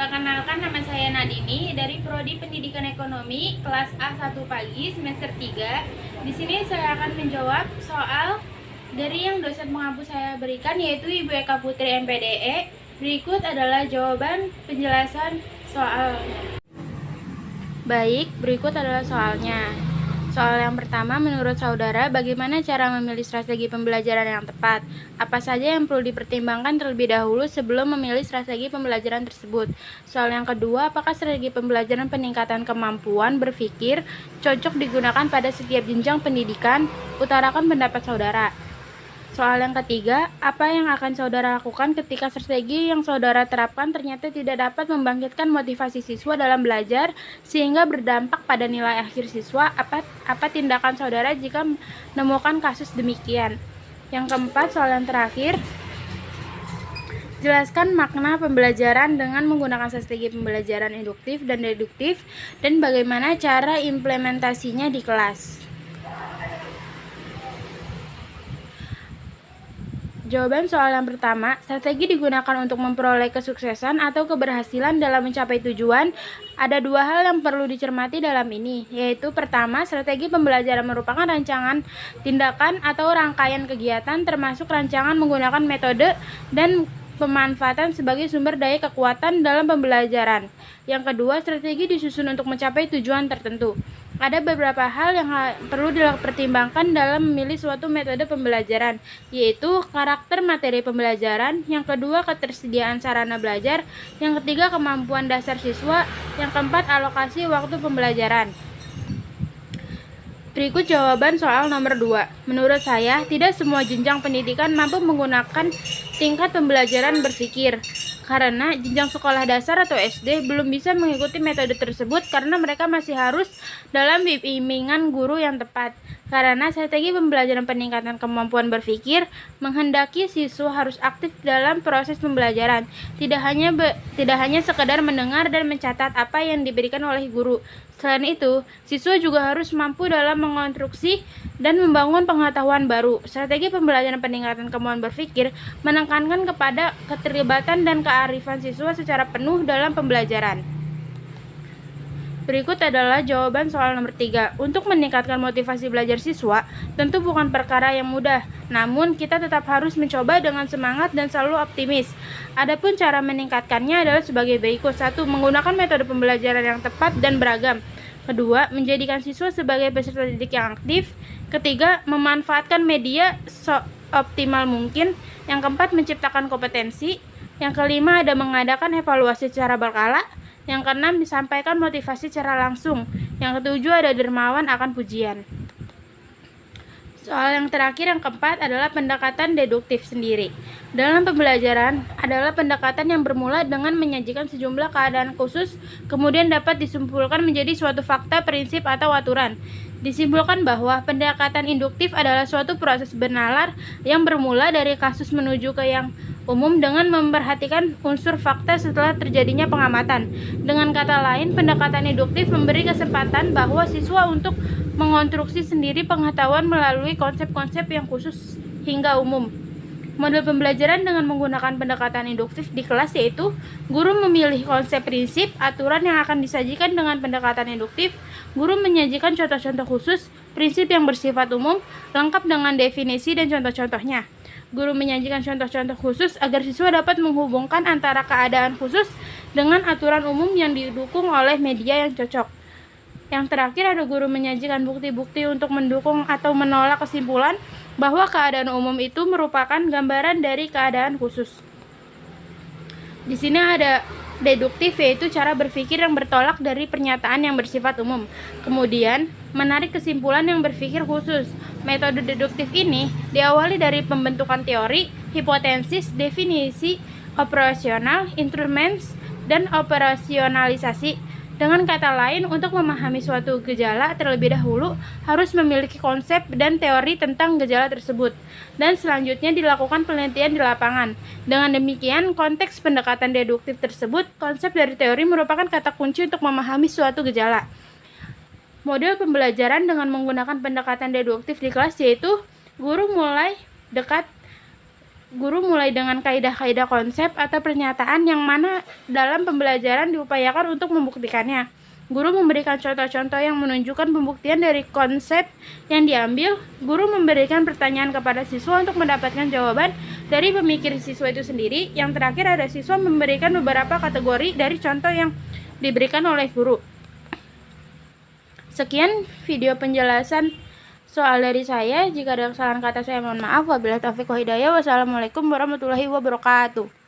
Perkenalkan, nama saya Nadini dari Prodi Pendidikan Ekonomi kelas A1 pagi semester 3. Di sini saya akan menjawab soal dari yang dosen pengampu saya berikan, yaitu Ibu Eka Putri MPDE. Berikut adalah jawaban penjelasan soalnya. Baik, berikut adalah soalnya. Soal yang pertama, menurut saudara, bagaimana cara memilih strategi pembelajaran yang tepat? Apa saja yang perlu dipertimbangkan terlebih dahulu sebelum memilih strategi pembelajaran tersebut? Soal yang kedua, apakah strategi pembelajaran peningkatan kemampuan berpikir cocok digunakan pada setiap jenjang pendidikan? Utarakan pendapat saudara. Soal yang ketiga, apa yang akan saudara lakukan ketika strategi yang saudara terapkan ternyata tidak dapat membangkitkan motivasi siswa dalam belajar sehingga berdampak pada nilai akhir siswa? Apa tindakan saudara jika menemukan kasus demikian? Yang keempat, soal yang terakhir, jelaskan makna pembelajaran dengan menggunakan strategi pembelajaran induktif dan deduktif dan bagaimana cara implementasinya di kelas. Jawaban soal yang pertama, strategi digunakan untuk memperoleh kesuksesan atau keberhasilan dalam mencapai tujuan. Ada dua hal yang perlu dicermati dalam ini, yaitu pertama, strategi pembelajaran merupakan rancangan tindakan atau rangkaian kegiatan termasuk rancangan menggunakan metode dan pemanfaatan sebagai sumber daya kekuatan dalam pembelajaran. Yang kedua, strategi disusun untuk mencapai tujuan tertentu. Ada beberapa hal yang perlu dipertimbangkan dalam memilih suatu metode pembelajaran, yaitu karakter materi pembelajaran, yang kedua ketersediaan sarana belajar, yang ketiga kemampuan dasar siswa, yang keempat alokasi waktu pembelajaran. Berikut jawaban soal nomor 2. Menurut saya, tidak semua jenjang pendidikan mampu menggunakan tingkat pembelajaran berpikir. Karena jenjang sekolah dasar atau SD belum bisa mengikuti metode tersebut karena mereka masih harus dalam bimbingan guru yang tepat. Karena strategi pembelajaran peningkatan kemampuan berpikir menghendaki siswa harus aktif dalam proses pembelajaran, tidak hanya sekedar mendengar dan mencatat apa yang diberikan oleh guru. Selain itu, siswa juga harus mampu dalam mengonstruksi dan membangun pengetahuan baru. Strategi pembelajaran peningkatan kemampuan berpikir menekankan kepada keterlibatan dan kearifan siswa secara penuh dalam pembelajaran. Berikut adalah jawaban soal nomor 3. Untuk meningkatkan motivasi belajar siswa, tentu bukan perkara yang mudah. Namun, kita tetap harus mencoba dengan semangat dan selalu optimis. Adapun cara meningkatkannya adalah sebagai berikut. 1. Menggunakan metode pembelajaran yang tepat dan beragam. Kedua, menjadikan siswa sebagai peserta didik yang aktif. Ketiga, memanfaatkan media seoptimal mungkin. Yang keempat, menciptakan kompetensi. Yang kelima, ada mengadakan evaluasi secara berkala. Yang keenam, disampaikan motivasi secara langsung. Yang ketujuh, ada dermawan akan pujian. Soal yang terakhir, yang keempat, adalah pendekatan deduktif sendiri. Dalam pembelajaran, adalah pendekatan yang bermula dengan menyajikan sejumlah keadaan khusus, kemudian dapat disimpulkan menjadi suatu fakta, prinsip, atau aturan. Disimpulkan bahwa pendekatan induktif adalah suatu proses bernalar yang bermula dari kasus menuju ke yang umum dengan memperhatikan unsur fakta setelah terjadinya pengamatan. Dengan kata lain, pendekatan induktif memberi kesempatan bahwa siswa untuk mengonstruksi sendiri pengetahuan melalui konsep-konsep yang khusus hingga umum. Model pembelajaran dengan menggunakan pendekatan induktif di kelas yaitu guru memilih konsep prinsip, aturan yang akan disajikan dengan pendekatan induktif, guru menyajikan contoh-contoh khusus, prinsip yang bersifat umum, lengkap dengan definisi dan contoh-contohnya. Guru menyajikan contoh-contoh khusus agar siswa dapat menghubungkan antara keadaan khusus dengan aturan umum yang didukung oleh media yang cocok. Yang terakhir, ada guru menyajikan bukti-bukti untuk mendukung atau menolak kesimpulan bahwa keadaan umum itu merupakan gambaran dari keadaan khusus. Di sini ada deduktif, yaitu cara berpikir yang bertolak dari pernyataan yang bersifat umum. Kemudian, menarik kesimpulan yang berpikir khusus. Metode deduktif ini diawali dari pembentukan teori, hipotesis, definisi, operasional, instruments, dan operasionalisasi. Dengan kata lain, untuk memahami suatu gejala terlebih dahulu harus memiliki konsep dan teori tentang gejala tersebut, dan selanjutnya dilakukan penelitian di lapangan. Dengan demikian, konteks pendekatan deduktif tersebut, konsep dari teori merupakan kata kunci untuk memahami suatu gejala. Model pembelajaran dengan menggunakan pendekatan deduktif di kelas yaitu guru mulai dekat Guru mulai dengan kaidah-kaidah konsep atau pernyataan yang mana dalam pembelajaran diupayakan untuk membuktikannya. Guru memberikan contoh-contoh yang menunjukkan pembuktian dari konsep yang diambil. Guru memberikan pertanyaan kepada siswa untuk mendapatkan jawaban dari pemikir siswa itu sendiri. Yang terakhir ada siswa memberikan beberapa kategori dari contoh yang diberikan oleh guru. Sekian video penjelasan soal dari saya. Jika ada kesalahan kata saya mohon maaf. Wabillahi taufiq wal hidayah. Wassalamualaikum warahmatullahi wabarakatuh.